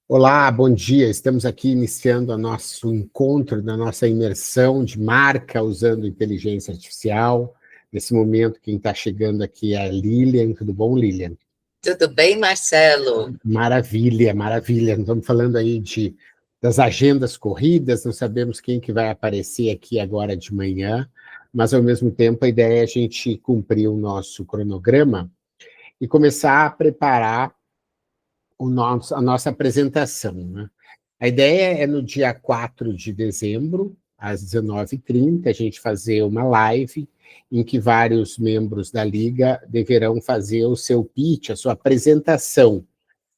Olá, bom dia. Estamos aqui iniciando o nosso encontro, da nossa imersão de marca usando inteligência artificial. Nesse momento, quem está chegando aqui é a Lilian. Tudo bom, Lilian? Tudo bem, Marcelo? Maravilha, maravilha. Estamos falando aí das agendas corridas, não sabemos quem que vai aparecer aqui agora de manhã, mas, ao mesmo tempo, a ideia é a gente cumprir o nosso cronograma e começar a preparar a nossa apresentação, né? A ideia é no dia 4 de dezembro, às 19h30, a gente fazer uma live em que vários membros da Liga deverão fazer o seu pitch, a sua apresentação,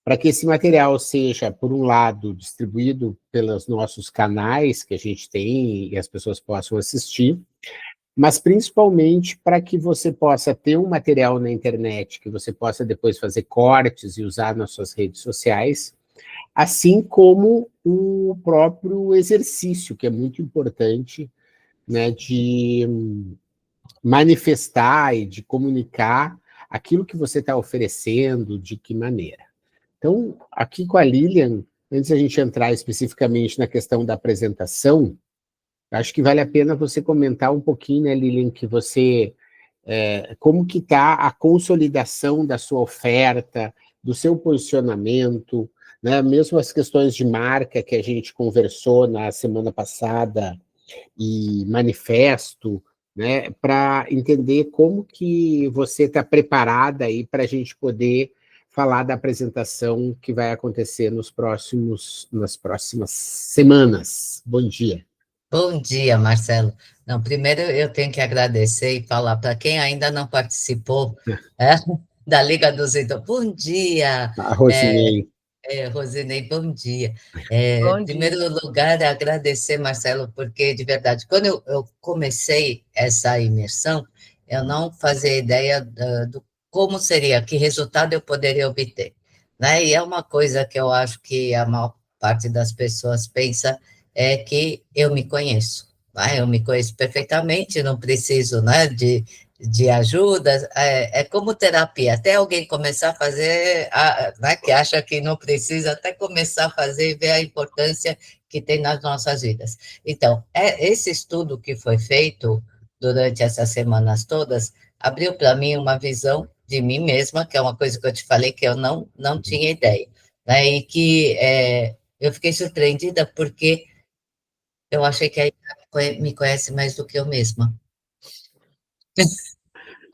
para que esse material seja, por um lado, distribuído pelos nossos canais que a gente tem e as pessoas possam assistir, mas principalmente para que você possa ter um material na internet, que você possa depois fazer cortes e usar nas suas redes sociais, assim como o próprio exercício, que é muito importante, né, de manifestar e de comunicar aquilo que você está oferecendo, de que maneira. Então, aqui com a Lilian, antes da gente entrar especificamente na questão da apresentação, acho que vale a pena você comentar um pouquinho, né, Lilian, que você, como que está a consolidação da sua oferta, do seu posicionamento, né, mesmo as questões de marca que a gente conversou na semana passada e manifesto, né, para entender como que você está preparada aí para a gente poder falar da apresentação que vai acontecer nas próximas semanas. Bom dia. Bom dia, Marcelo. Não, primeiro eu tenho que agradecer e falar para quem ainda não participou da Liga dos Idosos. Bom dia, A Rosinei. Rosinei, bom dia. Bom Em dia. primeiro lugar, agradecer, Marcelo, porque, de verdade, quando eu comecei essa imersão, eu não fazia ideia do como seria, que resultado eu poderia obter, né? E é uma coisa que eu acho que a maior parte das pessoas pensa é que eu me conheço, né? Eu me conheço perfeitamente, não preciso, né, de ajuda, é como terapia, até alguém começar a fazer, né, que acha que não precisa, até começar a fazer e ver a importância que tem nas nossas vidas. Então, esse estudo que foi feito durante essas semanas todas, abriu para mim uma visão de mim mesma, que é uma coisa que eu te falei que eu não tinha ideia, né, e que eu fiquei surpreendida porque eu achei que a IA me conhece mais do que eu mesma.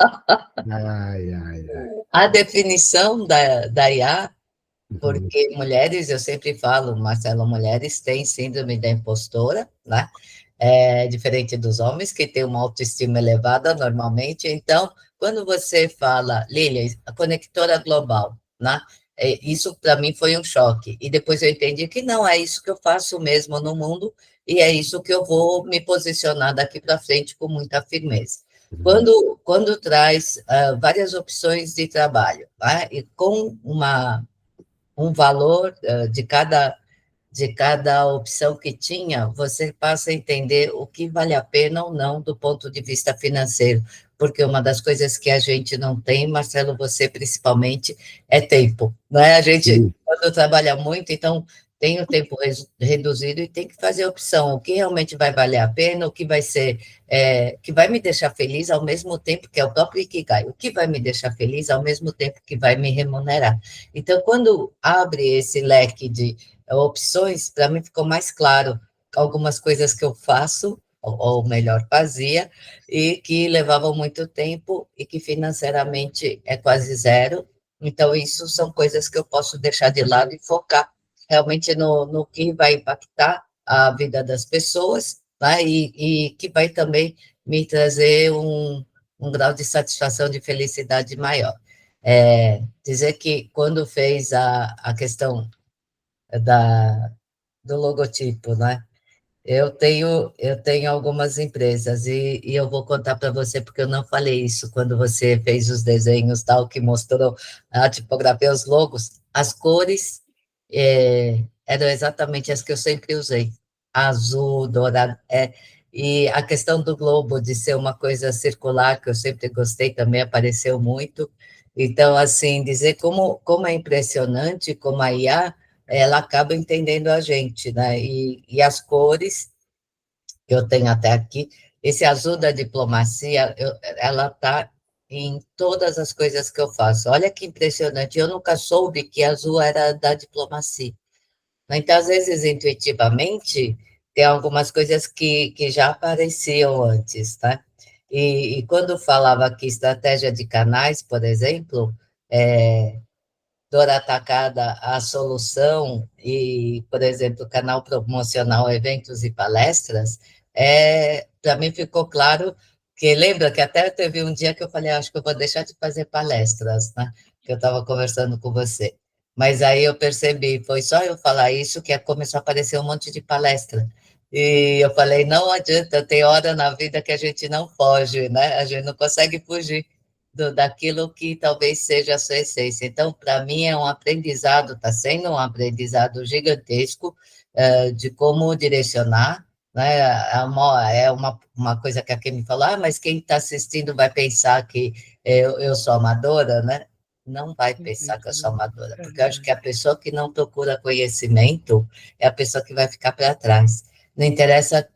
Ai, ai, ai. A definição da IA, Uhum. porque mulheres, eu sempre falo, Marcelo, mulheres têm síndrome da impostora, né? Diferente dos homens, que têm uma autoestima elevada normalmente. Então, quando você fala, Lilian, a conectora global, né? Isso para mim foi um choque. E depois eu entendi que não é isso que eu faço mesmo no mundo, e é isso que eu vou me posicionar daqui para frente com muita firmeza. Quando traz várias opções de trabalho, né? E com um valor de cada opção que tinha, você passa a entender o que vale a pena ou não do ponto de vista financeiro, porque uma das coisas que a gente não tem, Marcelo, você principalmente, é tempo, né? A gente, quando trabalha muito, então tem o tempo reduzido e tem que fazer a opção, o que realmente vai valer a pena, o que vai ser, que vai me deixar feliz ao mesmo tempo que é o próprio Ikigai, o que vai me deixar feliz ao mesmo tempo que vai me remunerar. Então, quando abre esse leque de opções, para mim ficou mais claro algumas coisas que eu faço, ou melhor, fazia, e que levavam muito tempo e que financeiramente é quase zero. Então, isso são coisas que eu posso deixar de lado e focar realmente no que vai impactar a vida das pessoas, né? E que vai também me trazer um grau de satisfação, de felicidade maior. Dizer que quando fez a questão do logotipo, né? Eu tenho algumas empresas e eu vou contar para você, porque eu não falei isso quando você fez os desenhos, tal, que mostrou a tipografia, os logos, as cores eram exatamente as que eu sempre usei, azul, dourado, e a questão do globo, de ser uma coisa circular, que eu sempre gostei, também apareceu muito. Então, assim, dizer como é impressionante, como a IA ela acaba entendendo a gente, né? E as cores que eu tenho até aqui, esse azul da diplomacia, ela está em todas as coisas que eu faço. Olha que impressionante, eu nunca soube que azul era da diplomacia. Então, às vezes, intuitivamente, tem algumas coisas que já apareciam antes, tá? E quando falava aqui estratégia de canais, por exemplo, dor atacada à solução e, por exemplo, canal promocional, eventos e palestras, para mim ficou claro que, lembra que até teve um dia que eu falei, acho que eu vou deixar de fazer palestras, né? Que eu estava conversando com você. Mas aí eu percebi, foi só eu falar isso que começou a aparecer um monte de palestra. E eu falei, não adianta, tem hora na vida que a gente não foge, né? A gente não consegue fugir daquilo que talvez seja a sua essência. Então, para mim, é um aprendizado, está sendo um aprendizado gigantesco de como direcionar, né? Uma coisa que a Kim me falou, mas quem está assistindo vai pensar que eu sou amadora, né? Não vai pensar que eu sou amadora, porque eu acho que a pessoa que não procura conhecimento é a pessoa que vai ficar para trás. Não interessa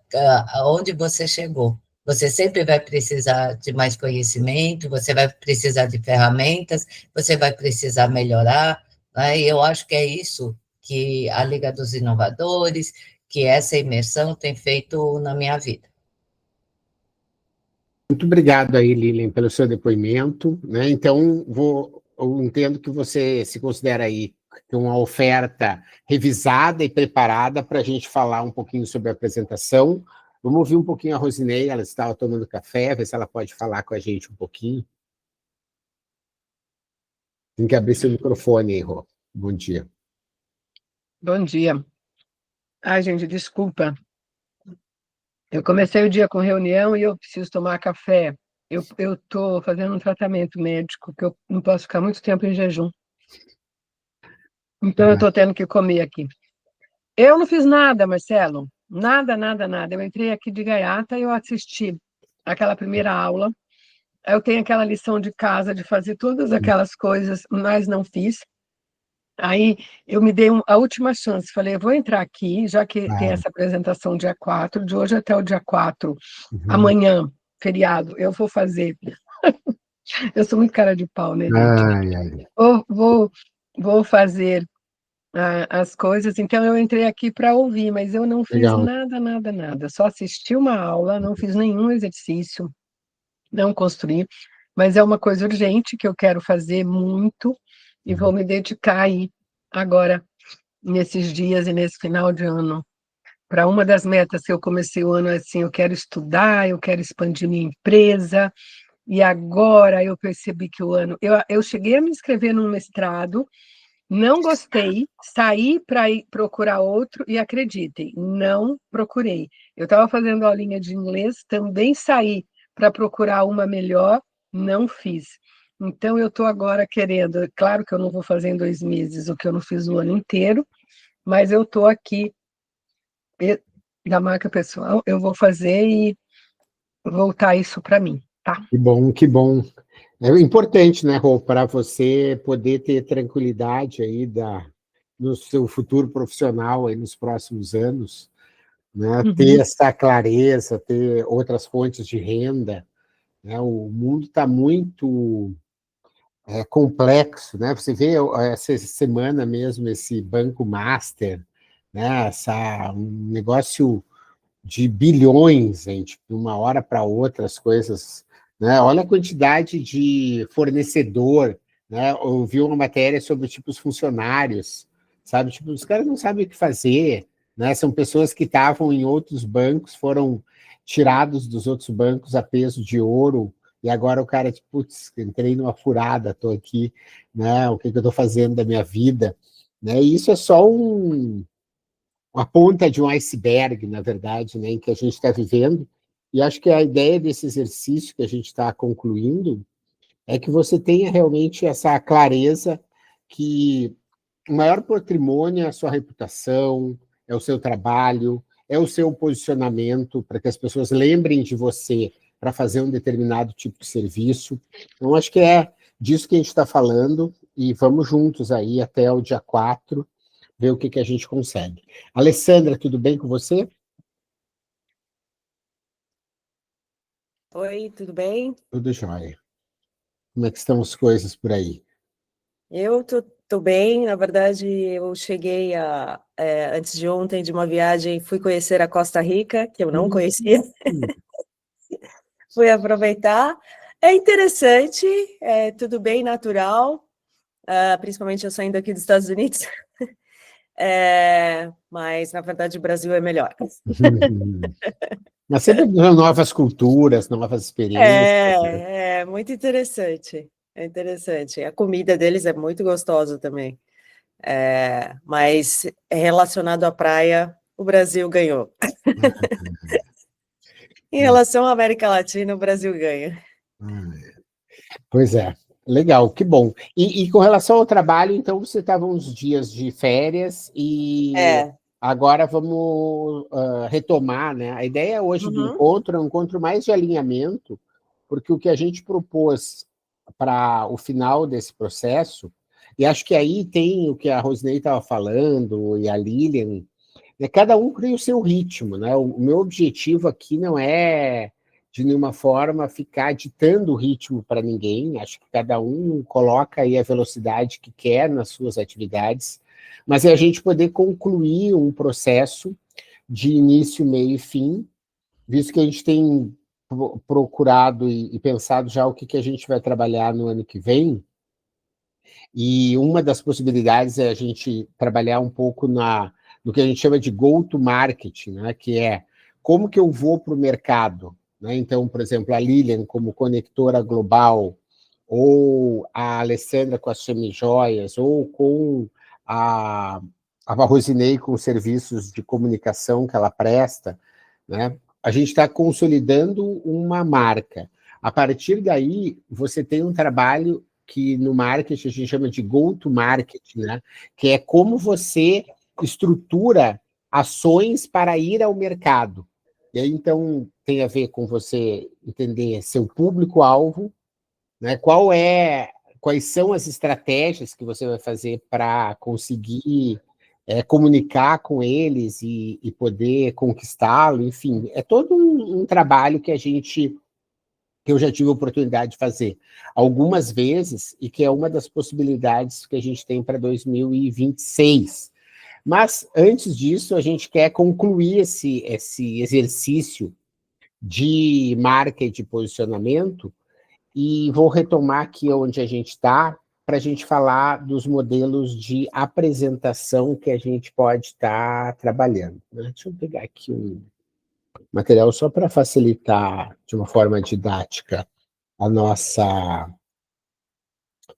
aonde você chegou, você sempre vai precisar de mais conhecimento, você vai precisar de ferramentas, você vai precisar melhorar, né? E eu acho que é isso que a Liga dos Inovadores, que essa imersão tem feito na minha vida. Muito obrigado aí, Lilian, pelo seu depoimento, né? Então, eu entendo que você se considera aí uma oferta revisada e preparada para a gente falar um pouquinho sobre a apresentação. Vamos ouvir um pouquinho a Rosinei, ela estava tomando café, ver se ela pode falar com a gente um pouquinho. Tem que abrir seu microfone aí, Rô. Bom dia. Bom dia. Ai, gente, desculpa. Eu comecei o dia com reunião e eu preciso tomar café. Eu estou fazendo um tratamento médico, que eu não posso ficar muito tempo em jejum. Então, eu estou tendo que comer aqui. Eu não fiz nada, Marcelo. Nada, nada, nada. Eu entrei aqui de gaiata e eu assisti aquela primeira aula. Eu tenho aquela lição de casa de fazer todas aquelas coisas, mas não fiz. Aí eu me dei a última chance, falei, eu vou entrar aqui, já que tem essa apresentação dia 4, de hoje até o dia 4, amanhã, feriado, eu vou fazer. Eu sou muito cara de pau, né, gente? Vou fazer as coisas, então eu entrei aqui para ouvir, mas eu não fiz nada, nada, nada, só assisti uma aula, não fiz nenhum exercício, não construí, mas é uma coisa urgente que eu quero fazer muito, e vou me dedicar aí agora, nesses dias e nesse final de ano, para uma das metas que eu comecei o ano assim, eu quero estudar, eu quero expandir minha empresa, e agora eu percebi que o ano... Eu cheguei a me inscrever num mestrado, não gostei, saí para ir procurar outro, e acreditem, não procurei. Eu estava fazendo aulinha de inglês, também saí para procurar uma melhor, não fiz. Então, eu estou agora querendo, claro que eu não vou fazer em 2 meses o que eu não fiz o ano inteiro, mas eu estou aqui, da marca pessoal, eu vou fazer e voltar isso para mim, tá? Que bom, que bom. É importante, né, Rô, para você poder ter tranquilidade aí no seu futuro profissional aí nos próximos anos, né, ter essa clareza, ter outras fontes de renda, né, o mundo está muito complexo, né? Você vê essa semana mesmo esse Banco Master, né? Um negócio de bilhões, gente, de uma hora para outra as coisas, né? Olha a quantidade de fornecedor, né? Eu vi uma matéria sobre tipo os funcionários, sabe? Tipo, os caras não sabem o que fazer, né? São pessoas que estavam em outros bancos, foram tirados dos outros bancos a peso de ouro, e agora o cara, tipo, putz, entrei numa furada, estou aqui, né? O que eu estou fazendo da minha vida? Né? E isso é só uma ponta de um iceberg, na verdade, né, em que a gente está vivendo, e acho que a ideia desse exercício que a gente está concluindo é que você tenha realmente essa clareza que o maior patrimônio é a sua reputação, é o seu trabalho, é o seu posicionamento, para que as pessoas lembrem de você para fazer um determinado tipo de serviço. Então, acho que é disso que a gente está falando, e vamos juntos aí até o dia 4, ver o que a gente consegue. Alessandra, tudo bem com você? Oi, tudo bem? Tudo jóia. Como é que estão as coisas por aí? Eu tô bem, na verdade, eu cheguei antes de ontem de uma viagem, fui conhecer a Costa Rica, que eu não conhecia, fui aproveitar. É interessante, é tudo bem natural, principalmente eu saindo aqui dos Estados Unidos, mas na verdade o Brasil é melhor. Mas sempre novas culturas, novas experiências. É muito interessante, é interessante. A comida deles é muito gostosa também. Mas relacionado à praia, o Brasil ganhou. Em relação à América Latina, o Brasil ganha. Pois é, legal, que bom. E com relação ao trabalho, então você estava uns dias de férias e agora vamos retomar, né? A ideia hoje do encontro é um encontro mais de alinhamento, porque o que a gente propôs para o final desse processo, e acho que aí tem o que a Rosnei estava falando, e a Lilian, né? Cada um cria o seu ritmo, né? O meu objetivo aqui não é, de nenhuma forma, ficar ditando o ritmo para ninguém, acho que cada um coloca aí a velocidade que quer nas suas atividades, mas é a gente poder concluir um processo de início, meio e fim, visto que a gente tem procurado e pensado já o que a gente vai trabalhar no ano que vem, e uma das possibilidades é a gente trabalhar um pouco no que a gente chama de go-to-market, né? Que é como que eu vou para o mercado. Né? Então, por exemplo, a Lilian como conectora global, ou a Alessandra com as semijoias, ou com a Rosinei com os serviços de comunicação que ela presta, né? A gente está consolidando uma marca. A partir daí, você tem um trabalho que no marketing a gente chama de go-to-market, né? Que é como você estrutura ações para ir ao mercado. E aí, então, tem a ver com você entender seu público-alvo, né? Quais são as estratégias que você vai fazer para conseguir comunicar com eles e poder conquistá-lo, enfim, é todo um trabalho que eu já tive a oportunidade de fazer algumas vezes e que é uma das possibilidades que a gente tem para 2026. Mas, antes disso, a gente quer concluir esse exercício de marca e de posicionamento e vou retomar aqui onde a gente está para a gente falar dos modelos de apresentação que a gente pode estar trabalhando. Né? Deixa eu pegar aqui um material só para facilitar de uma forma didática a nossa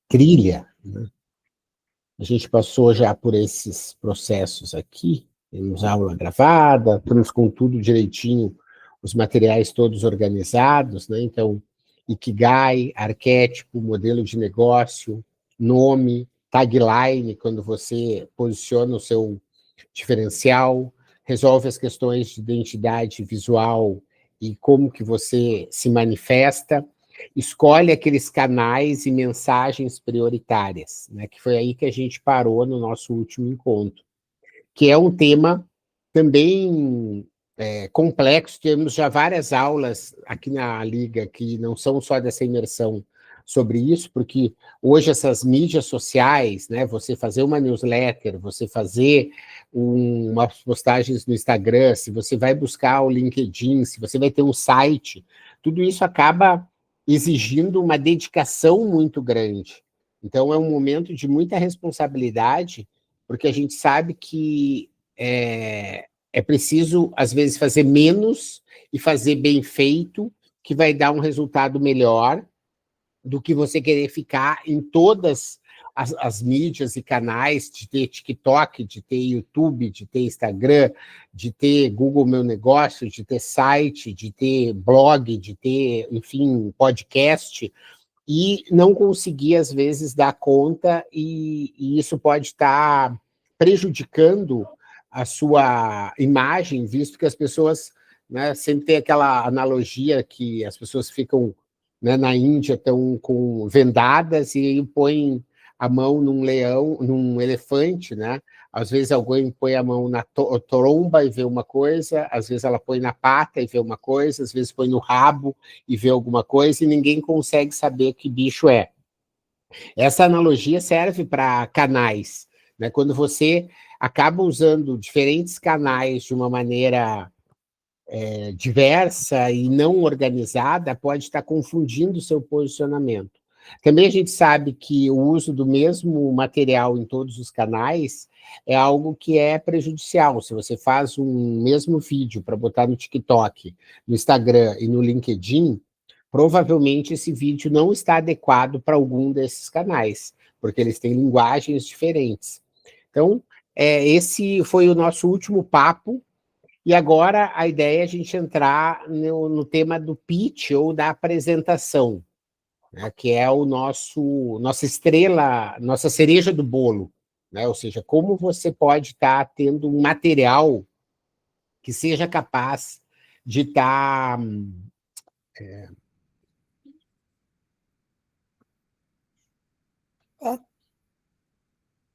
trilha. Né? A gente passou já por esses processos aqui, temos aula gravada, estamos com tudo direitinho, os materiais todos organizados, né? Então, Ikigai, arquétipo, modelo de negócio, nome, tagline, quando você posiciona o seu diferencial, resolve as questões de identidade visual e como que você se manifesta, escolhe aqueles canais e mensagens prioritárias, né, que foi aí que a gente parou no nosso último encontro, que é um tema também complexo. Temos já várias aulas aqui na Liga que não são só dessa imersão sobre isso, porque hoje essas mídias sociais, né, você fazer uma newsletter, você fazer umas postagens no Instagram, se você vai buscar o LinkedIn, se você vai ter um site, tudo isso acaba exigindo uma dedicação muito grande. Então, é um momento de muita responsabilidade, porque a gente sabe que é preciso, às vezes, fazer menos e fazer bem feito, que vai dar um resultado melhor do que você querer ficar em todas as mídias e canais, de ter TikTok, de ter YouTube, de ter Instagram, de ter Google Meu Negócio, de ter site, de ter blog, de ter, enfim, podcast, e não conseguir, às vezes, dar conta, e isso pode estar prejudicando a sua imagem, visto que as pessoas, né, sempre tem aquela analogia que as pessoas ficam, né, na Índia, estão com vendadas e põem a mão num leão, num elefante, né? às vezes alguém põe a mão na tromba e vê uma coisa, às vezes ela põe na pata e vê uma coisa, às vezes põe no rabo e vê alguma coisa, e ninguém consegue saber que bicho é. Essa analogia serve para canais, né? Quando você acaba usando diferentes canais de uma maneira diversa e não organizada, pode estar confundindo o seu posicionamento. Também a gente sabe que o uso do mesmo material em todos os canais é algo que é prejudicial. Se você faz um mesmo vídeo para botar no TikTok, no Instagram e no LinkedIn, provavelmente esse vídeo não está adequado para algum desses canais, porque eles têm linguagens diferentes. Então, esse foi o nosso último papo, e agora a ideia é a gente entrar no tema do pitch ou da apresentação, né, que é nossa estrela, nossa cereja do bolo, né? Ou seja, como você pode estar tendo um material que seja capaz de estar...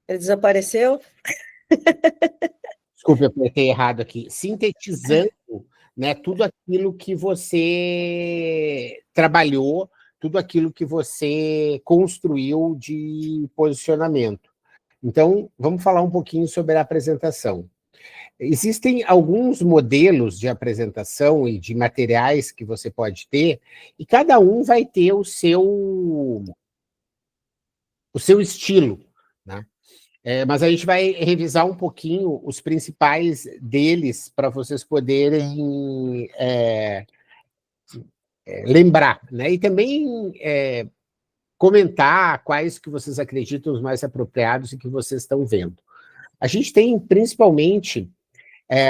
Ele desapareceu? Desculpe, eu apertei errado aqui. Sintetizando, né, tudo aquilo que você trabalhou, tudo aquilo que você construiu de posicionamento. Então, vamos falar um pouquinho sobre a apresentação. Existem alguns modelos de apresentação e de materiais que você pode ter, e cada um vai ter o seu estilo, né? Mas a gente vai revisar um pouquinho os principais deles para vocês poderem lembrar, né? E também comentar quais que vocês acreditam os mais apropriados e que vocês estão vendo. A gente tem, principalmente,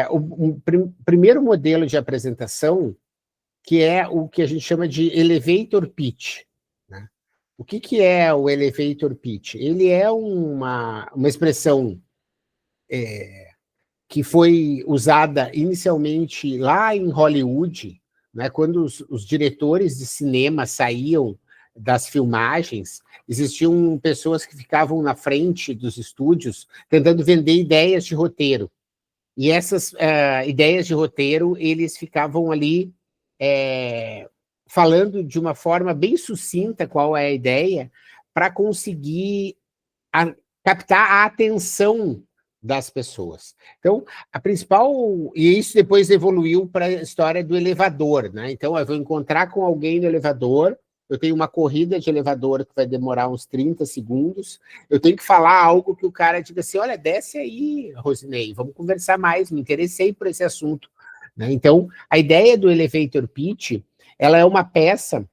o primeiro modelo de apresentação, que é o que a gente chama de elevator pitch, né? O que é o elevator pitch? Ele é uma expressão que foi usada inicialmente lá em Hollywood, né, quando os diretores de cinema saíam das filmagens, existiam pessoas que ficavam na frente dos estúdios tentando vender ideias de roteiro. E essas ideias de roteiro, eles ficavam ali falando de uma forma bem sucinta qual é a ideia, para conseguir captar a atenção das pessoas. Então, a principal... E isso depois evoluiu para a história do elevador, né? Então, eu vou encontrar com alguém no elevador, eu tenho uma corrida de elevador que vai demorar uns 30 segundos, eu tenho que falar algo que o cara diga assim, olha, desce aí, Rosinei, vamos conversar mais, me interessei por esse assunto, né? Então, a ideia do elevator pitch, ela é uma peça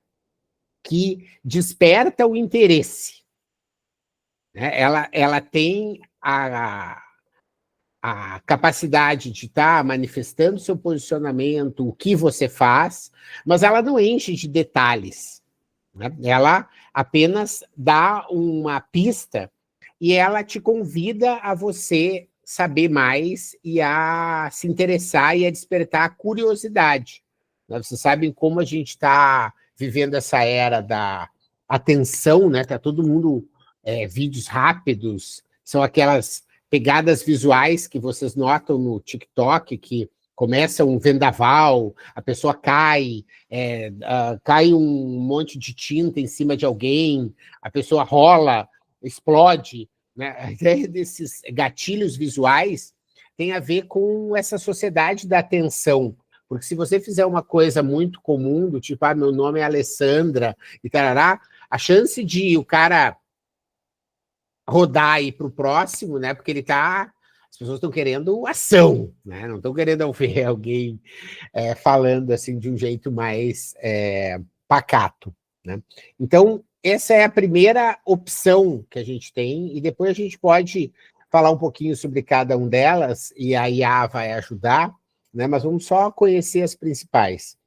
que desperta o interesse, né? Ela tem a capacidade de estar manifestando seu posicionamento, o que você faz, mas ela não enche de detalhes, né? Ela apenas dá uma pista e ela te convida a você saber mais e a se interessar e a despertar a curiosidade, né? Vocês sabem como a gente está vivendo essa era da atenção, né? Tá todo mundo vídeos rápidos, são aquelas pegadas visuais que vocês notam no TikTok, que começa um vendaval, a pessoa cai, cai um monte de tinta em cima de alguém, a pessoa rola, explode, né? A ideia desses gatilhos visuais tem a ver com essa sociedade da atenção, porque se você fizer uma coisa muito comum, do tipo, meu nome é Alessandra, e tarará, a chance de o cara rodar aí para o próximo, né? Porque as pessoas estão querendo ação, né? Não estão querendo ouvir alguém falando assim de um jeito mais pacato, né? Então, essa é a primeira opção que a gente tem, e depois a gente pode falar um pouquinho sobre cada uma delas, e a IA vai ajudar, né? Mas vamos só conhecer as principais.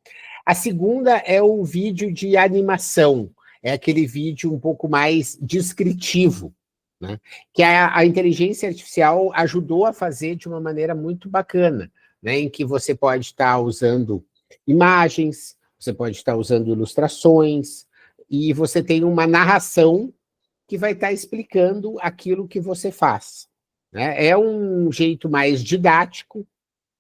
A segunda é o vídeo de animação, é aquele vídeo um pouco mais descritivo, né? Que a inteligência artificial ajudou a fazer de uma maneira muito bacana, né? Em que você pode estar usando imagens, você pode estar usando ilustrações, e você tem uma narração que vai estar explicando aquilo que você faz, né? É um jeito mais didático,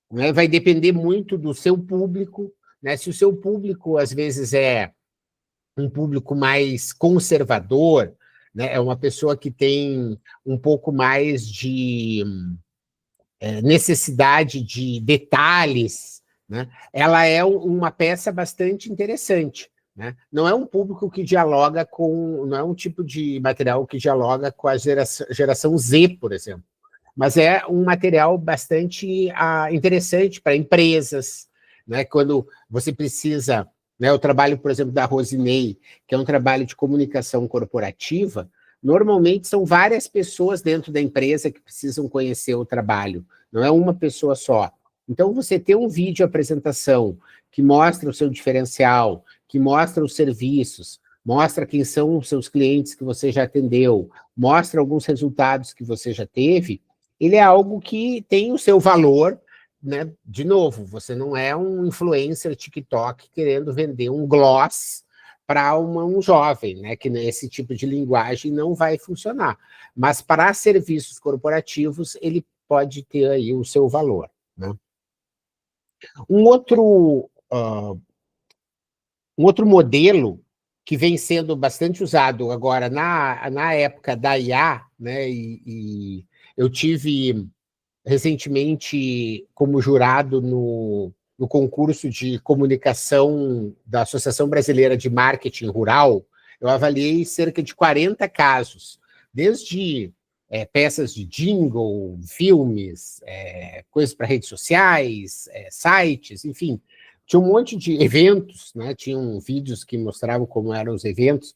né? Vai depender muito do seu público, né? Se o seu público, às vezes, é um público mais conservador, né? É uma pessoa que tem um pouco mais de necessidade de detalhes, né? Ela é uma peça bastante interessante, né? Não é um público que dialoga com, não é um tipo de material que dialoga com a geração Z, por exemplo, mas é um material bastante interessante para empresas, né? Quando você precisa, né? O trabalho, por exemplo, da Rosinei, que é um trabalho de comunicação corporativa, normalmente são várias pessoas dentro da empresa que precisam conhecer o trabalho, não é uma pessoa só. Então, você ter um vídeo apresentação que mostra o seu diferencial, que mostra os serviços, mostra quem são os seus clientes que você já atendeu, mostra alguns resultados que você já teve, ele é algo que tem o seu valor, né? De novo, você não é um influencer TikTok querendo vender um gloss para um jovem, né? Que esse tipo de linguagem não vai funcionar. Mas para serviços corporativos, ele pode ter aí o seu valor, né? Um outro modelo que vem sendo bastante usado agora na época da IA, né? E eu tive recentemente como jurado no concurso de comunicação da Associação Brasileira de Marketing Rural, eu avaliei cerca de 40 casos, desde peças de jingle, filmes, coisas para redes sociais, sites, enfim, tinha um monte de eventos, né? Tinham vídeos que mostravam como eram os eventos,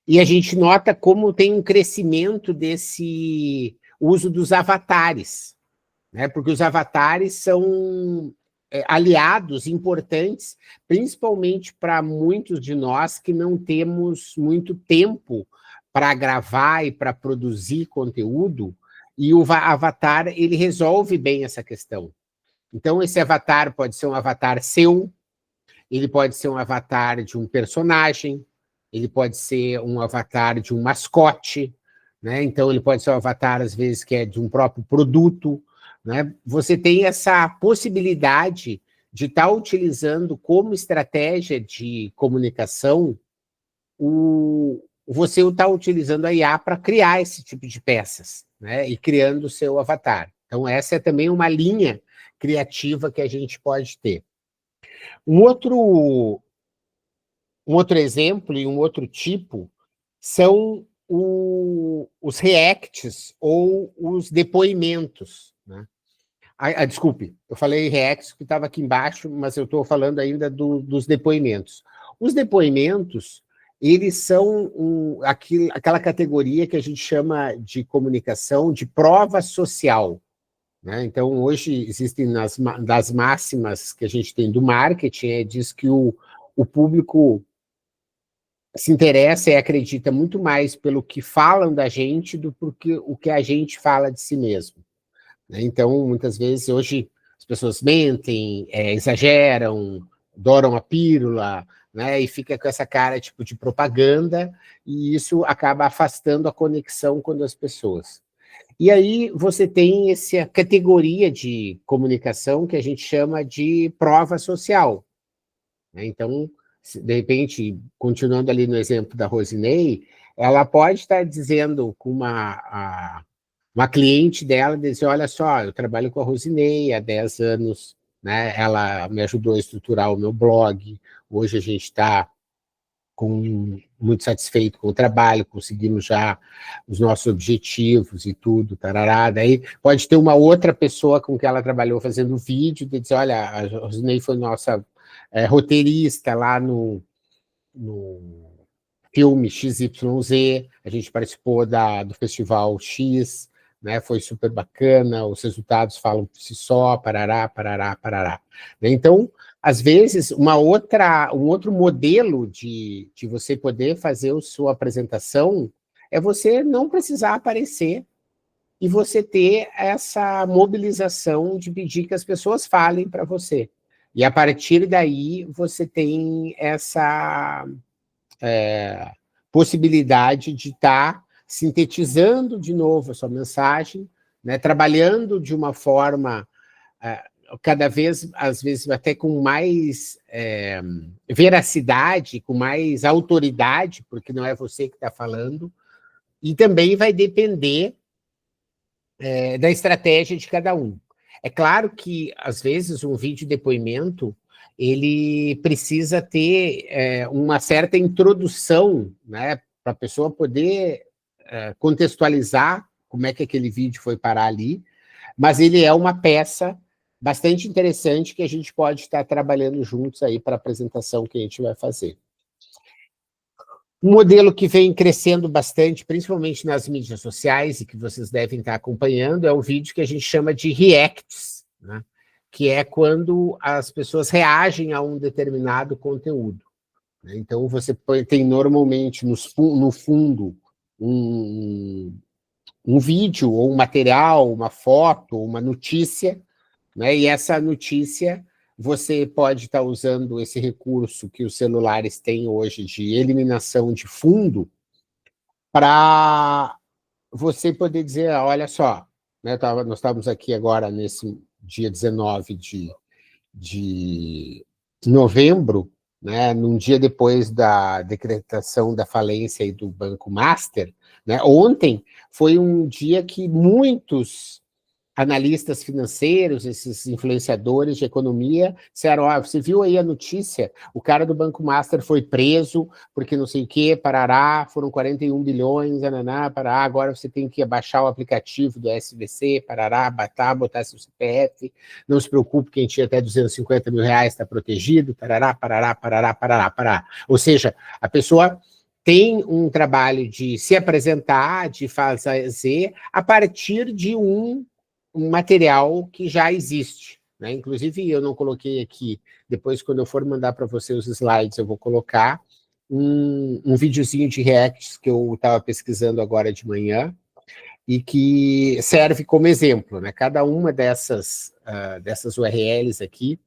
e a gente nota como tem um crescimento desse uso dos avatares, né? Porque os avatares são aliados importantes, principalmente para muitos de nós que não temos muito tempo para gravar e para produzir conteúdo, e o avatar ele resolve bem essa questão. Então, esse avatar pode ser um avatar seu, ele pode ser um avatar de um personagem, ele pode ser um avatar de um mascote, né? Então, ele pode ser um avatar, às vezes, que é de um próprio produto, né? Você tem essa possibilidade de estar utilizando como estratégia de comunicação, você está utilizando a IA para criar esse tipo de peças, né? E criando o seu avatar. Então, essa é também uma linha criativa que a gente pode ter. Um outro exemplo e um outro tipo são os reacts ou os depoimentos, né? Desculpe, eu falei reacts que estava aqui embaixo, mas eu estou falando ainda dos depoimentos. Os depoimentos, eles são aquela categoria que a gente chama de comunicação de prova social, né? Então, hoje existem das máximas que a gente tem do marketing, diz que o público se interessa e acredita muito mais pelo que falam da gente do que o que a gente fala de si mesmo, né? Então, muitas vezes, hoje, as pessoas mentem, exageram, adoram a pílula, né? E fica com essa cara tipo de propaganda, e isso acaba afastando a conexão com as pessoas. E aí você tem essa categoria de comunicação que a gente chama de prova social, né? Então, de repente, continuando ali no exemplo da Rosinei, ela pode estar dizendo com uma cliente dela, dizer, olha só, eu trabalho com a Rosinei há 10 anos, né? Ela me ajudou a estruturar o meu blog, hoje a gente está muito satisfeito com o trabalho, conseguimos já os nossos objetivos e tudo, tarará. Daí pode ter uma outra pessoa com que ela trabalhou fazendo vídeo, de dizer, olha, a Rosinei foi nossa roteirista lá no filme XYZ, a gente participou do Festival X, né? Foi super bacana, os resultados falam por si só, parará, parará, parará. Então, às vezes, um outro modelo de você poder fazer a sua apresentação é você não precisar aparecer e você ter essa mobilização de pedir que as pessoas falem para você. E, a partir daí, você tem essa possibilidade de estar sintetizando de novo a sua mensagem, né, trabalhando de uma forma cada vez, às vezes, até com mais veracidade, com mais autoridade, porque não é você que está falando, e também vai depender da estratégia de cada um. É claro que, às vezes, um vídeo depoimento ele precisa ter uma certa introdução, né, para a pessoa poder contextualizar como é que aquele vídeo foi parar ali, mas ele é uma peça bastante interessante que a gente pode estar trabalhando juntos aí para a apresentação que a gente vai fazer. Um modelo que vem crescendo bastante, principalmente nas mídias sociais, e que vocês devem estar acompanhando, é o vídeo que a gente chama de reacts, né? Que é quando as pessoas reagem a um determinado conteúdo, né? Então, você tem normalmente no fundo um vídeo, ou um material, uma foto, uma notícia, né? E essa notícia, você pode estar usando esse recurso que os celulares têm hoje de eliminação de fundo para você poder dizer, olha só, né, nós estávamos aqui agora nesse dia 19 de novembro, né, num dia depois da decretação da falência aí do Banco Master, né, ontem foi um dia que muitos analistas financeiros, esses influenciadores de economia, disseram, você viu aí a notícia? O cara do Banco Master foi preso, porque não sei o quê, parará, foram 41 bilhões, ananá, parará, agora você tem que baixar o aplicativo do SVC, parará, botar seu CPF, não se preocupe, quem tinha até 250 mil reais está protegido, parará, parará, parará, parará, parará. Ou seja, a pessoa tem um trabalho de se apresentar, de fazer, a partir de um material que já existe, né? Inclusive, eu não coloquei aqui, depois, quando eu for mandar para você os slides, eu vou colocar um videozinho de reacts que eu estava pesquisando agora de manhã, e que serve como exemplo, né? Cada uma dessas URLs aqui,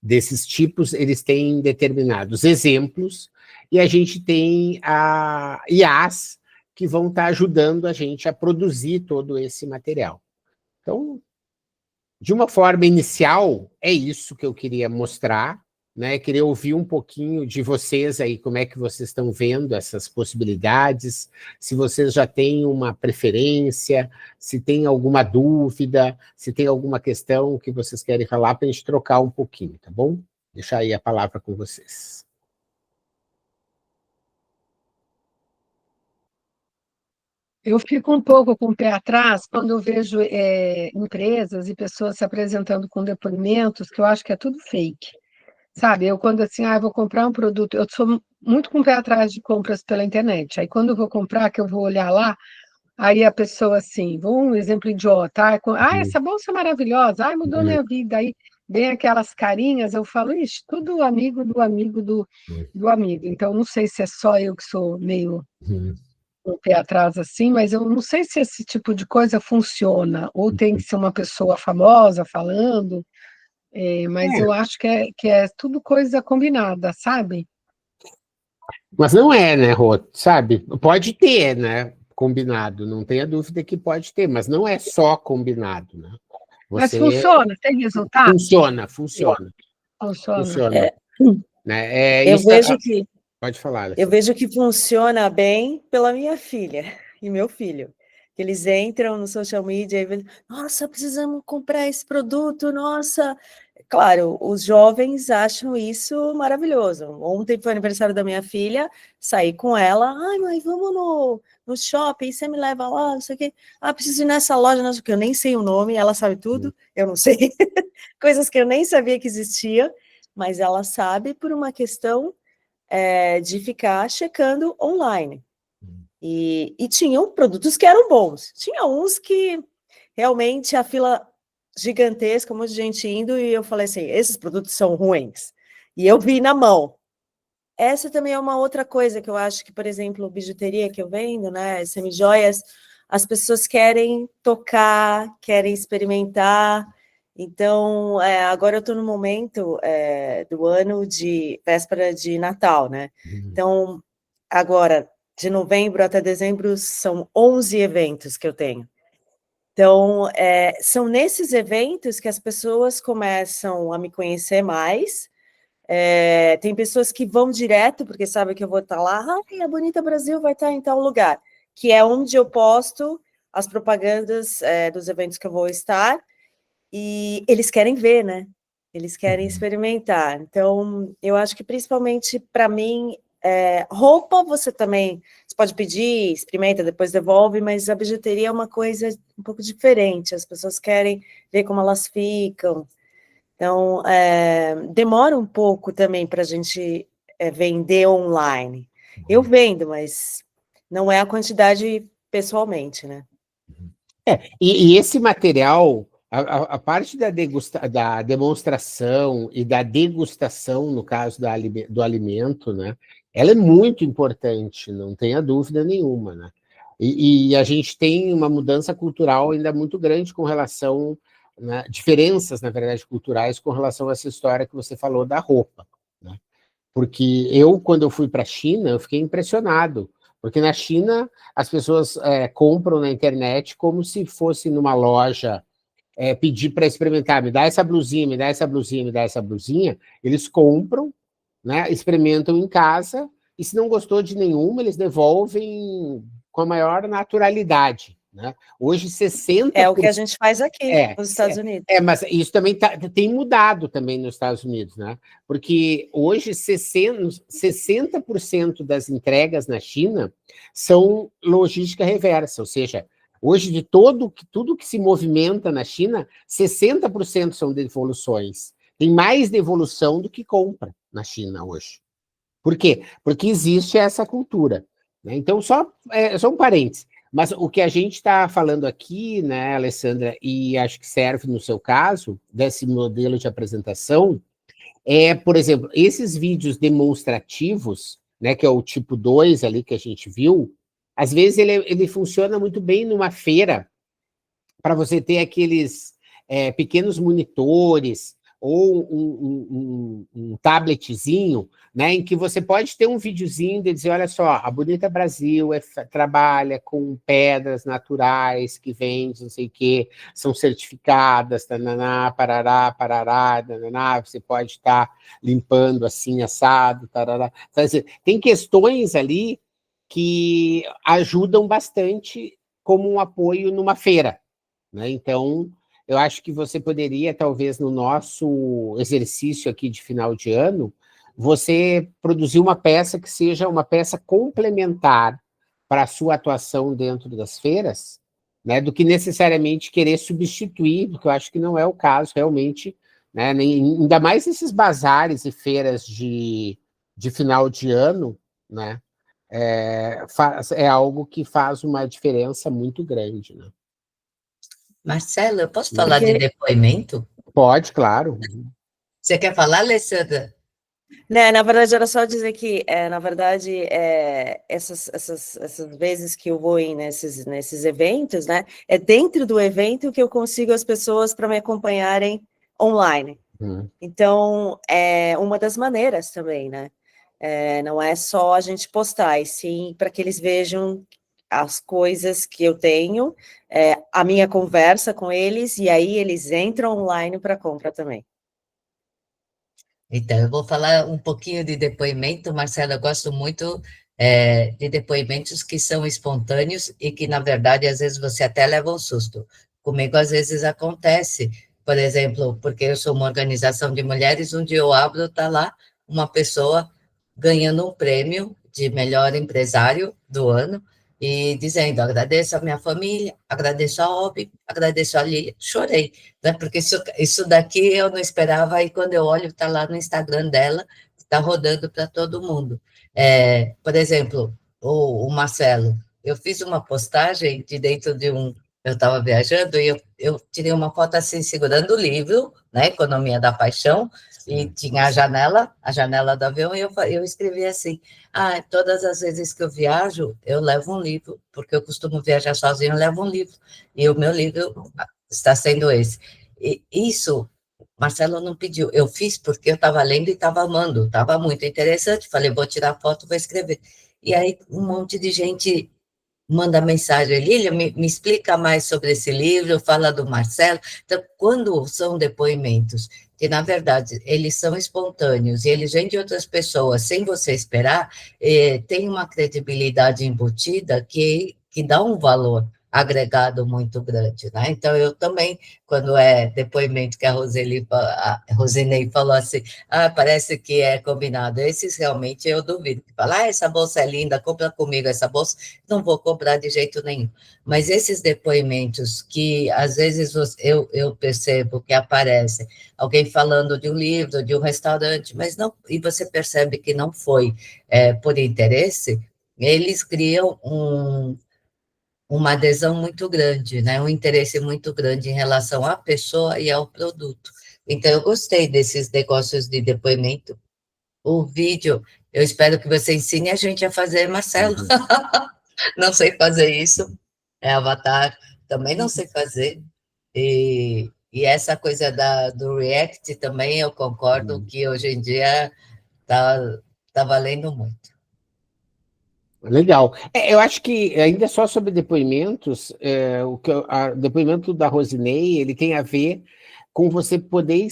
desses tipos, eles têm determinados exemplos, e a gente tem IAs que vão estar ajudando a gente a produzir todo esse material. Então, de uma forma inicial, é isso que eu queria mostrar, né? Queria ouvir um pouquinho de vocês aí, como é que vocês estão vendo essas possibilidades, se vocês já têm uma preferência, se tem alguma dúvida, se tem alguma questão que vocês querem falar, para a gente trocar um pouquinho, tá bom? Deixar aí a palavra com vocês. Eu fico um pouco com o pé atrás quando eu vejo empresas e pessoas se apresentando com depoimentos que eu acho que é tudo fake, sabe? Eu quando assim, eu vou comprar um produto, eu sou muito com o pé atrás de compras pela internet. Aí quando eu vou comprar, que eu vou olhar lá, aí a pessoa assim, um exemplo idiota, essa bolsa é maravilhosa, mudou minha vida. Aí vem aquelas carinhas, eu falo, ixi, tudo amigo do amigo do amigo. Então, não sei se é só eu que sou meio um pé atrás assim, mas eu não sei se esse tipo de coisa funciona, ou tem que ser uma pessoa famosa falando, mas eu acho que é tudo coisa combinada, sabe? Mas não é, né, Rô? Sabe? Pode ter, né? Combinado, não tenha dúvida que pode ter, mas não é só combinado, né? Mas funciona, tem resultado? Funciona. Funciona. Né? Eu vejo que pode falar. Eu vejo que funciona bem pela minha filha e meu filho. Que eles entram no social media e veem, nossa, precisamos comprar esse produto, nossa. Claro, os jovens acham isso maravilhoso. Ontem foi aniversário da minha filha, saí com ela, mãe, vamos no shopping, você me leva lá, não sei o quê. Preciso ir nessa loja, não sei o quê, eu nem sei o nome, ela sabe tudo, eu não sei. Coisas que eu nem sabia que existia, mas ela sabe por uma questão de ficar checando online. E tinham produtos que eram bons. Tinha uns que realmente a fila gigantesca, muita gente indo, e eu falei assim, esses produtos são ruins. E eu vi na mão. Essa também é uma outra coisa que eu acho que, por exemplo, bijuteria que eu vendo, né, semijoias, as pessoas querem tocar, querem experimentar. Então, agora eu estou no momento do ano de véspera de Natal, né? Então, agora, de novembro até dezembro, são 11 eventos que eu tenho. Então, são nesses eventos que as pessoas começam a me conhecer mais. Tem pessoas que vão direto, porque sabem que eu vou estar lá, a Bonita Brasil vai estar em tal lugar, que é onde eu posto as propagandas dos eventos que eu vou estar, e eles querem ver, né? Eles querem experimentar. Então, eu acho que principalmente para mim, roupa você também, você pode pedir, experimenta, depois devolve, mas a bijuteria é uma coisa um pouco diferente, as pessoas querem ver como elas ficam. Então, demora um pouco também para a gente vender online. Eu vendo, mas não é a quantidade pessoalmente, né? E esse material, a parte da demonstração e da degustação, no caso do alimento, né, ela é muito importante, não tenha dúvida nenhuma, né? E a gente tem uma mudança cultural ainda muito grande com relação, né, diferenças, na verdade, culturais com relação a essa história que você falou da roupa, né? Porque quando eu fui para a China, eu fiquei impressionado, porque na China as pessoas compram na internet como se fosse numa loja pedir para experimentar, me dá essa blusinha, me dá essa blusinha, me dá essa blusinha, eles compram, né, experimentam em casa, e se não gostou de nenhuma, eles devolvem com a maior naturalidade, né? Hoje 60%... É o que a gente faz aqui, nos Estados Unidos. Mas isso também tem mudado também nos Estados Unidos, né? Porque hoje 60% das entregas na China são logística reversa, ou seja, hoje de tudo que se movimenta na China, 60% são devoluções. Tem mais devolução do que compra na China hoje. Por quê? Porque existe essa cultura, né? Então, só um parênteses. Mas o que a gente está falando aqui, né, Alessandra, e acho que serve no seu caso, desse modelo de apresentação, por exemplo, esses vídeos demonstrativos, né, que é o tipo 2 ali que a gente viu, às vezes ele funciona muito bem numa feira, para você ter aqueles pequenos monitores, ou um tabletzinho, né, em que você pode ter um videozinho de dizer, olha só, a Bonita Brasil trabalha com pedras naturais que vende, não sei o quê, são certificadas, tananá, parará, parará, tananá, você pode estar limpando assim, assado, tarará. Tem questões ali que ajudam bastante como um apoio numa feira, né? Então, eu acho que você poderia, talvez, no nosso exercício aqui de final de ano, você produzir uma peça que seja uma peça complementar para a sua atuação dentro das feiras, né, do que necessariamente querer substituir, porque eu acho que não é o caso, realmente, né, ainda mais esses bazares e feiras de final de ano, né, é algo que faz uma diferença muito grande, né? Marcelo, eu posso falar de depoimento? Pode, claro. Você quer falar, Alessandra? Né, na verdade, era só dizer que, na verdade, essas vezes que eu vou nesses eventos, né, é dentro do evento que eu consigo as pessoas para me acompanharem online. Então, é uma das maneiras também, né? Não é só a gente postar, e sim para que eles vejam as coisas que eu tenho, a minha conversa com eles, e aí eles entram online para compra também. Então, eu vou falar um pouquinho de depoimento, Marcela, eu gosto muito de depoimentos que são espontâneos e que, na verdade, às vezes você até leva um susto. Comigo, às vezes, acontece, por exemplo, porque eu sou uma organização de mulheres, um dia eu abro, está lá uma pessoa ganhando um prêmio de melhor empresário do ano, e dizendo, agradeço a minha família, agradeço a OB, agradeço a Lília, chorei, né? Porque isso daqui eu não esperava, e quando eu olho, está lá no Instagram dela, está rodando para todo mundo. Por exemplo, o Marcelo, eu fiz uma postagem de dentro de eu estava viajando, e eu tirei uma foto assim, segurando o livro, né, Economia da Paixão, e tinha a janela do avião, e eu escrevi assim, todas as vezes que eu viajo, eu levo um livro, porque eu costumo viajar sozinho, eu levo um livro, e o meu livro está sendo esse. E isso, Marcelo não pediu, eu fiz porque eu estava lendo e estava amando, estava muito interessante, falei, vou tirar foto, vou escrever. e aí um monte de gente manda mensagem, Lília, me explica mais sobre esse livro, fala do Marcelo. Então, quando são depoimentos, que na verdade eles são espontâneos e eles vêm de outras pessoas sem você esperar, tem uma credibilidade embutida que dá um valor agregado muito grande, né? Então, eu também, quando é depoimento que a Rosinei falou assim, parece que é combinado, esses realmente eu duvido, que fala, essa bolsa é linda, compra comigo essa bolsa, não vou comprar de jeito nenhum. Mas esses depoimentos que, às vezes, eu percebo que aparecem, alguém falando de um livro, de um restaurante, mas não, e você percebe que não foi por interesse, eles criam uma adesão muito grande, né? Um interesse muito grande em relação à pessoa e ao produto. Então, eu gostei desses negócios de depoimento. O vídeo, eu espero que você ensine a gente a fazer, Marcelo. Uhum. Não sei fazer isso. Avatar, também não sei fazer. E essa coisa do React também, eu concordo que hoje em dia tá valendo muito. Legal. Eu acho que ainda só sobre depoimentos, o depoimento da Rosinei, ele tem a ver com você poder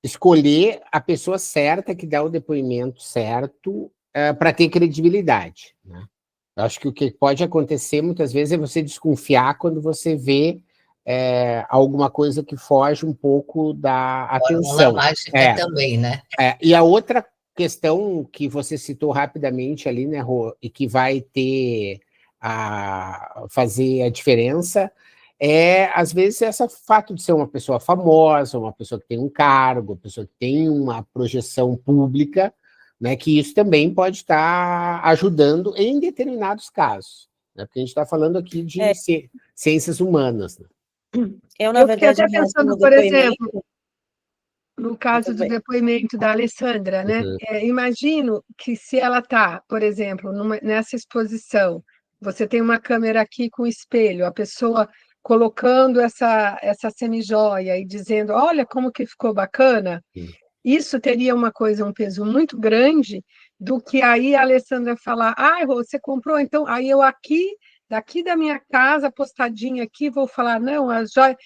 escolher a pessoa certa que dá o depoimento certo para ter credibilidade, né? Eu acho que o que pode acontecer muitas vezes é você desconfiar quando você vê alguma coisa que foge um pouco da Fórmula atenção. mágica também, né? E a outra questão que você citou rapidamente ali, né, Rô, e que vai fazer a diferença às vezes, esse fato de ser uma pessoa famosa, uma pessoa que tem um cargo, uma pessoa que tem uma projeção pública, né, que isso também pode estar ajudando em determinados casos, né, porque a gente está falando aqui de ciências humanas. Né? Na fiquei verdade, até pensando, por exemplo, no caso do depoimento da Alessandra, né? Uhum. Imagino que se ela está, por exemplo, nessa exposição, você tem uma câmera aqui com espelho, a pessoa colocando essa semijoia e dizendo, olha como que ficou bacana, isso teria um peso muito grande do que aí a Alessandra falar, você comprou, então aí eu daqui da minha casa, postadinha aqui, vou falar, não, a joia...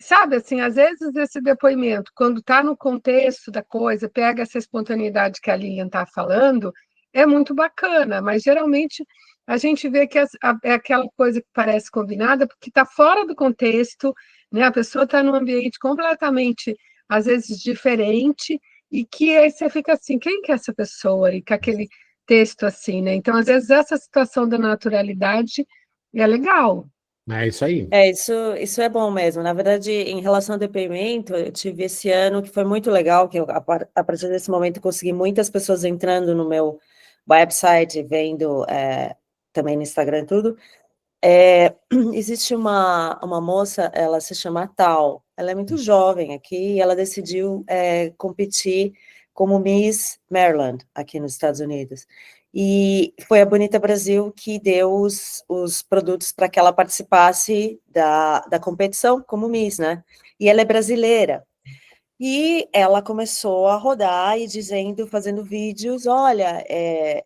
Sabe, assim, às vezes esse depoimento, quando está no contexto da coisa, pega essa espontaneidade que a Lilian está falando, é muito bacana, mas geralmente a gente vê que é aquela coisa que parece combinada, porque está fora do contexto, né? A pessoa está num ambiente completamente, às vezes, diferente, e que aí você fica assim, quem que é essa pessoa? E com aquele texto assim, né? Então, às vezes, essa situação da naturalidade é legal. É isso aí. Isso é bom mesmo. Na verdade, em relação ao depoimento, eu tive esse ano que foi muito legal, que eu, a partir desse momento, consegui muitas pessoas entrando no meu website, vendo também no Instagram tudo. Existe uma moça, ela se chama Tal, ela é muito jovem aqui, e ela decidiu competir como Miss Maryland, aqui nos Estados Unidos. E foi a Bonita Brasil que deu os produtos para que ela participasse da competição como Miss, né? E ela é brasileira. E ela começou a rodar e fazendo vídeos, olha,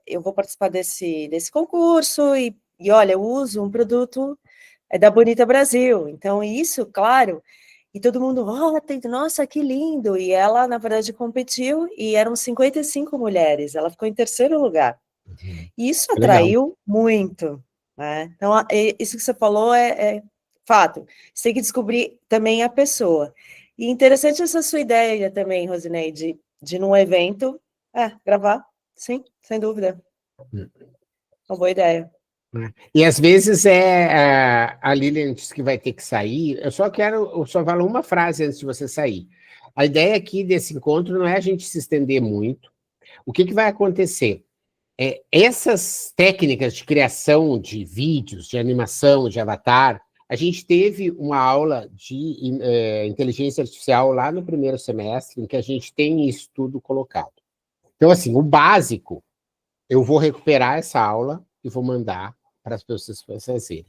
eu vou participar desse concurso e olha, eu uso um produto da Bonita Brasil. Então, isso, claro, e todo mundo, nossa, que lindo! E ela, na verdade, competiu e eram 55 mulheres, ela ficou em terceiro lugar. E isso atraiu muito, né? Então, isso que você falou é fato. Você tem que descobrir também a pessoa. E interessante essa sua ideia também, Rosinei, de num evento, gravar, sim, sem dúvida. Uma boa ideia. E às vezes a Lilian disse que vai ter que sair, eu só falo uma frase antes de você sair. A ideia aqui desse encontro não é a gente se estender muito. O que vai acontecer? Essas técnicas de criação de vídeos, de animação, de avatar, a gente teve uma aula de inteligência artificial lá no primeiro semestre, em que a gente tem isso tudo colocado. Então, assim, o básico, eu vou recuperar essa aula e vou mandar para as pessoas fazerem.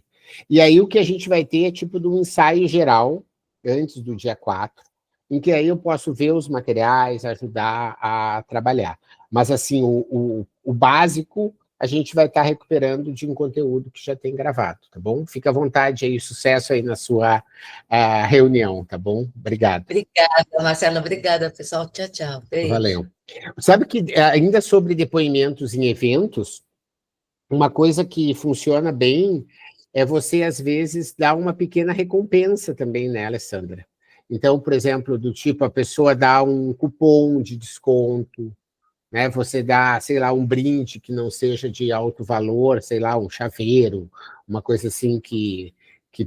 E aí o que a gente vai ter é tipo de um ensaio geral, antes do dia 4, em que aí eu posso ver os materiais, ajudar a trabalhar. Mas, assim, o básico a gente vai estar recuperando de um conteúdo que já tem gravado, tá bom? Fica à vontade aí, sucesso aí na sua reunião, tá bom? Obrigado. Obrigada, Marcelo. Obrigada, pessoal. Tchau, tchau. Beijo. Valeu. Sabe que, ainda sobre depoimentos em eventos, uma coisa que funciona bem é você, às vezes, dar uma pequena recompensa também, né, Alessandra? Então, por exemplo, do tipo, a pessoa dá um cupom de desconto, né? Você dá, sei lá, um brinde que não seja de alto valor, sei lá, um chaveiro, uma coisa assim que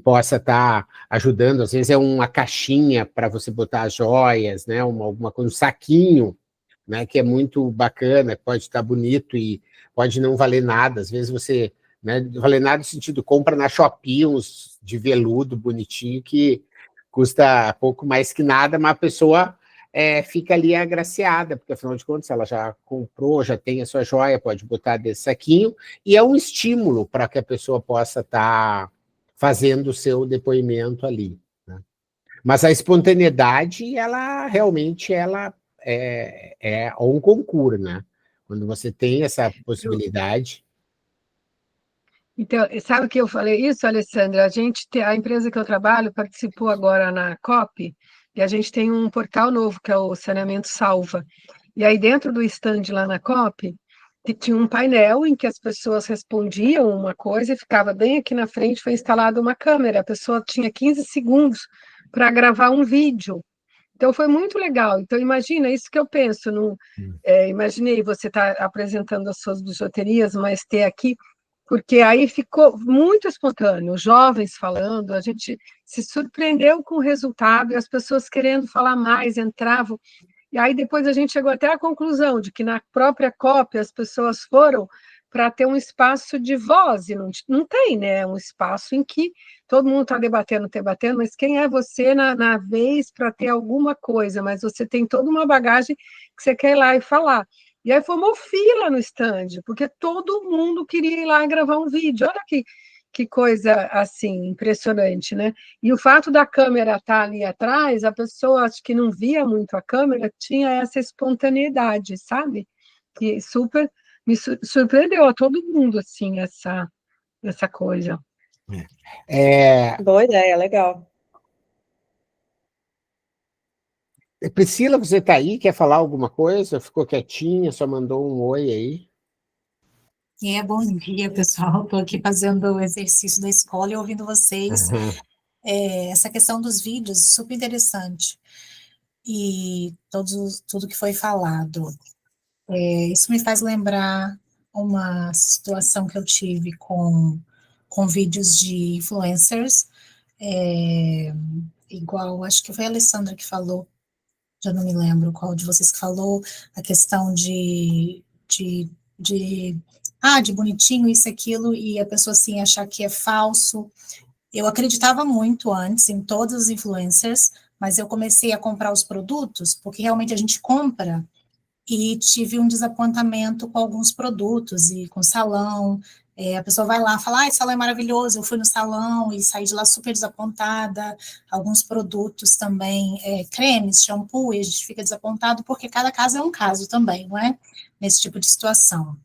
possa estar ajudando. Às vezes é uma caixinha para você botar as joias, né? Alguma coisa, um saquinho, né? Que é muito bacana, pode estar bonito e pode não valer nada. Às vezes você, né? Valer nada no sentido, compra na Shopee uns de veludo bonitinho que custa pouco mais que nada, mas a pessoa fica ali agraciada, porque afinal de contas ela já comprou, já tem a sua joia, pode botar desse saquinho, e é um estímulo para que a pessoa possa estar fazendo o seu depoimento ali, né? Mas a espontaneidade, ela realmente é um concurso, né? Quando você tem essa possibilidade. Então, sabe que eu falei isso, Alessandra? A empresa que eu trabalho participou agora na COP, e a gente tem um portal novo, que é o Saneamento Salva. E aí, dentro do stand lá na COP, tinha um painel em que as pessoas respondiam uma coisa e ficava bem aqui na frente, foi instalada uma câmera. A pessoa tinha 15 segundos para gravar um vídeo. Então, foi muito legal. Então, imagina, isso que eu penso. Imaginei você estar apresentando as suas bijuterias, mas ter aqui, porque aí ficou muito espontâneo, os jovens falando, a gente se surpreendeu com o resultado, e as pessoas querendo falar mais, entravam. E aí depois a gente chegou até à conclusão de que na própria COP as pessoas foram para ter um espaço de voz, e não tem, né? Um espaço em que todo mundo está debatendo, mas quem é você na vez para ter alguma coisa? Mas você tem toda uma bagagem que você quer ir lá e falar. E aí formou fila no stand, porque todo mundo queria ir lá e gravar um vídeo. Olha que coisa assim impressionante, né? E o fato da câmera estar ali atrás, a pessoa acho que não via muito a câmera, tinha essa espontaneidade, sabe? Que super me surpreendeu a todo mundo assim essa coisa. Boa ideia, legal. Priscila, você está aí? Quer falar alguma coisa? Ficou quietinha, só mandou um oi aí. Bom dia, pessoal. Estou aqui fazendo o exercício da escola e ouvindo vocês. Uhum. Essa questão dos vídeos, super interessante. E tudo que foi falado. Isso me faz lembrar uma situação que eu tive com vídeos de influencers, igual, acho que foi a Alessandra que falou, já não me lembro qual de vocês que falou, a questão de bonitinho, isso, aquilo, e a pessoa, assim, achar que é falso. Eu acreditava muito antes em todos os influencers, mas eu comecei a comprar os produtos, porque realmente a gente compra, e tive um desapontamento com alguns produtos, e com salão, a pessoa vai lá e fala, esse salão é maravilhoso, eu fui no salão e saí de lá super desapontada, alguns produtos também, cremes, shampoo, e a gente fica desapontado, porque cada caso é um caso também, não é? Nesse tipo de situação.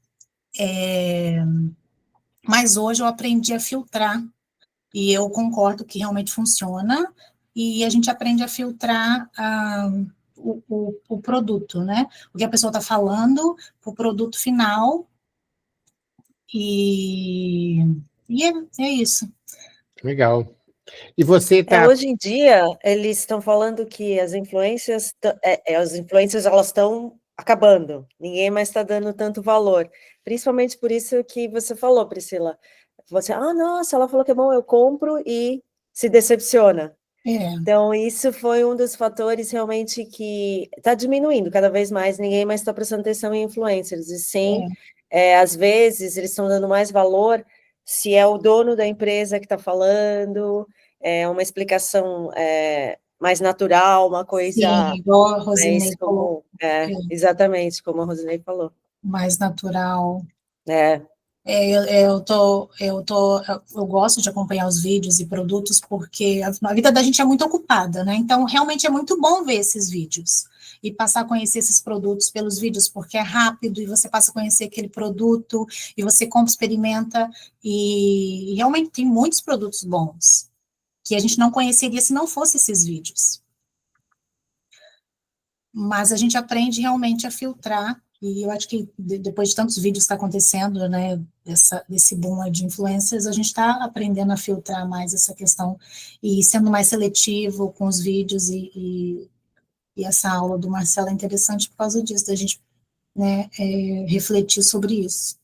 Mas hoje eu aprendi a filtrar, e eu concordo que realmente funciona, e a gente aprende a filtrar o produto, né? O que a pessoa está falando, o produto final, e é isso. Legal. E você está... Hoje em dia, eles estão falando que as influências elas estão acabando, ninguém mais está dando tanto valor, principalmente por isso que você falou, Priscila. Você, nossa, ela falou que é bom, eu compro e se decepciona. Então, isso foi um dos fatores realmente que está diminuindo cada vez mais, ninguém mais está prestando atenção em influencers, e sim, às vezes, eles estão dando mais valor se é o dono da empresa que está falando, uma explicação mais natural, uma coisa... Sim, igual a Rosinei falou. Exatamente, como a Rosinei falou. Mais natural. Eu gosto de acompanhar os vídeos e produtos porque a vida da gente é muito ocupada, né? Então, realmente é muito bom ver esses vídeos e passar a conhecer esses produtos pelos vídeos, porque é rápido e você passa a conhecer aquele produto e você compra, experimenta e realmente tem muitos produtos bons que a gente não conheceria se não fosse esses vídeos. Mas a gente aprende realmente a filtrar, e eu acho que depois de tantos vídeos que está acontecendo, né, desse boom de influencers, a gente está aprendendo a filtrar mais essa questão e sendo mais seletivo com os vídeos, e essa aula do Marcelo é interessante por causa disso, da gente, né, refletir sobre isso.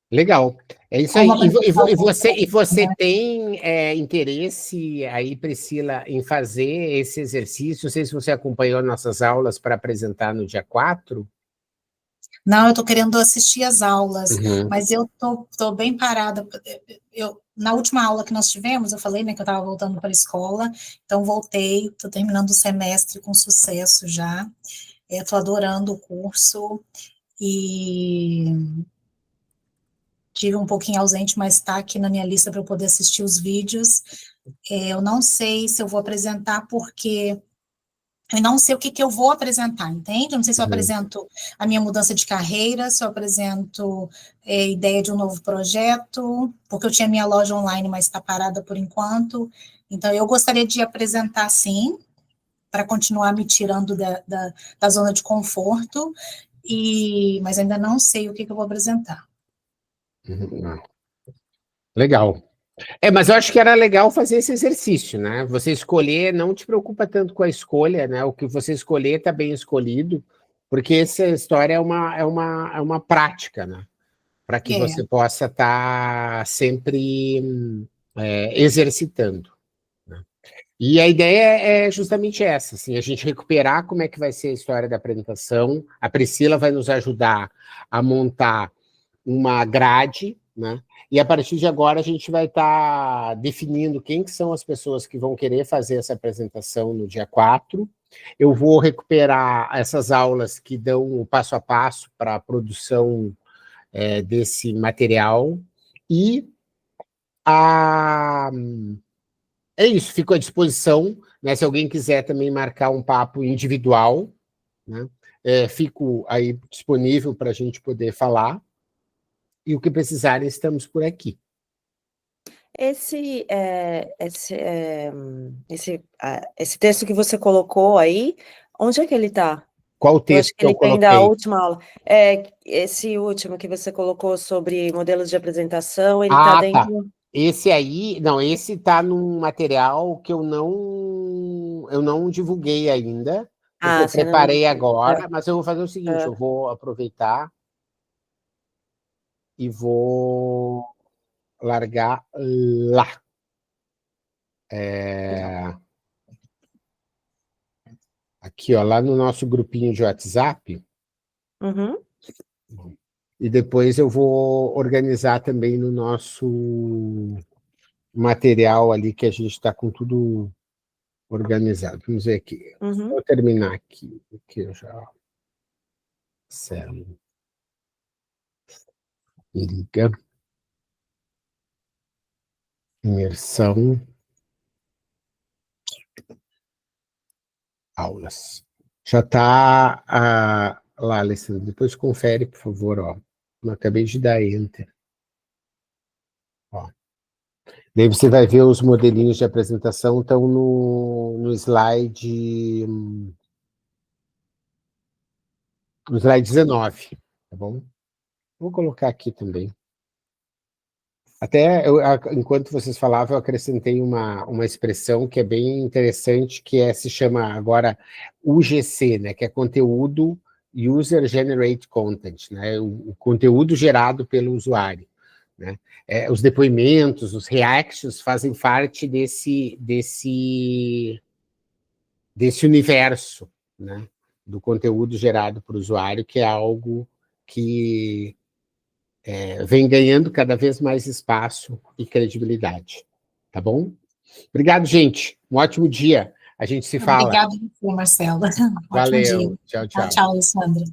Legal. É isso aí. Como E você tem interesse aí, Priscila, em fazer esse exercício? Não sei se você acompanhou nossas aulas para apresentar no dia 4. Não, eu estou querendo assistir as aulas, Uhum. mas eu tô bem parada. Na última aula que nós tivemos, eu falei, né, que eu estava voltando para a escola, então voltei, estou terminando o semestre com sucesso já, estou adorando o curso, e tive um pouquinho ausente, mas está aqui na minha lista para eu poder assistir os vídeos. Eu não sei se eu vou apresentar, porque eu não sei o que eu vou apresentar, entende? Eu não sei se eu apresento a minha mudança de carreira, se eu apresento ideia de um novo projeto, porque eu tinha minha loja online, mas está parada por enquanto. Então, eu gostaria de apresentar, sim, para continuar me tirando da zona de conforto, mas ainda não sei o que eu vou apresentar. Legal. Mas eu acho que era legal fazer esse exercício, né? Você escolher, não te preocupa tanto com a escolha, né? O que você escolher está bem escolhido, porque essa história é uma prática, né? Para que você possa estar sempre exercitando, né? E a ideia é justamente essa, assim, a gente recuperar como é que vai ser a história da apresentação. A Priscila vai nos ajudar a montar uma grade, né? E a partir de agora a gente vai estar definindo quem que são as pessoas que vão querer fazer essa apresentação no dia 4. Eu vou recuperar essas aulas que dão o passo a passo para a produção desse material. E é isso, fico à disposição, né? Se alguém quiser também marcar um papo individual, né? Fico aí disponível para a gente poder falar. E o que precisarem, estamos por aqui. Esse texto que você colocou aí, onde é que ele está? Qual o Eu texto acho que que eu ele vem da coloquei? última aula. Esse último que você colocou sobre modelos de apresentação, ele está Tá. dentro... Esse aí, não, esse está num material que eu não divulguei ainda, porque eu você não... preparei agora, mas eu vou fazer o seguinte, eu vou aproveitar e vou largar lá. Aqui, ó, lá no nosso grupinho de WhatsApp. Uhum. E depois eu vou organizar também no nosso material ali, que a gente está com tudo organizado. Vamos ver aqui. Uhum. Vou terminar aqui eu já... Célula. Liga. Imersão. Aulas. Já está lá, Alessandro. Depois confere, por favor. Ó. Eu acabei de dar Enter. Ó. Daí você vai ver os modelinhos de apresentação estão no slide 19, tá bom? Vou colocar aqui também. Até, enquanto vocês falavam, eu acrescentei uma expressão que é bem interessante, que se chama agora UGC, né? Que é conteúdo User Generate Content, né? O conteúdo gerado pelo usuário, né? Os depoimentos, os reactions fazem parte desse universo, né? Do conteúdo gerado por usuário, que é algo que vem ganhando cada vez mais espaço e credibilidade. Tá bom? Obrigado, gente. Um ótimo dia. A gente se fala. Obrigada, Marcelo. Ótimo dia. Valeu. Tchau, tchau. Tchau, Alessandra.